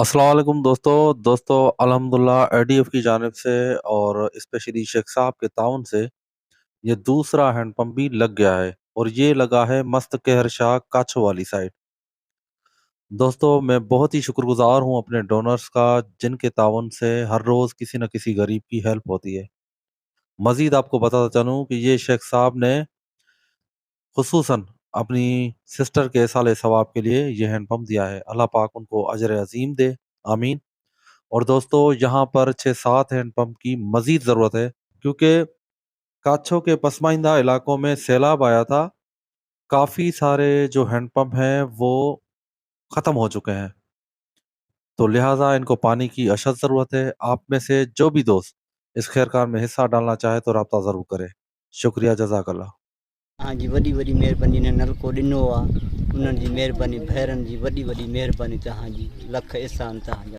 अस्सलाम वालेकुम दोस्तों अल्हम्दुलिल्लाह एडीएफ की जानिब से और स्पेशली शेख साहब के ताउन से ये दूसरा हैंडपंप भी लग गया है और ये लगा है मस्त कहर शाह कच्छ वाली साइड। दोस्तों मैं बहुत ही शुक्रगुजार हूँ अपने डोनर्स का जिनके ताउन से हर रोज़ किसी न किसी गरीब की हेल्प होती है। मज़ीद आपको बताता चलूँ कि ये शेख साहब ने खुसूसन अपनी सिस्टर के साले सवाब के लिए ये हैंडपंप दिया है। अल्लाह पाक उनको अजर अजीम दे, आमीन। और दोस्तों यहाँ पर 6-7 हैंडपंप की मजीद ज़रूरत है क्योंकि काछो के पसमाइंदा इलाकों में सैलाब आया था। काफ़ी सारे जो हैंडपंप हैं वो ख़त्म हो चुके हैं, तो लिहाजा इनको पानी की अशद ज़रूरत है। आप में से जो भी दोस्त इस खैरकार में हिस्सा डालना चाहे तो रब्ता ज़रूर करें। शुक्रिया, जज़ाकल्लाह। हाँ जी, वॾी वॾी महिरबानी ने नलको ॾिनो आहे, उन्हनि जी महिरबानी, भैरनि जी वॾी वॾी महिरबानी, तव्हांजी लख एहसान तव्हांजा।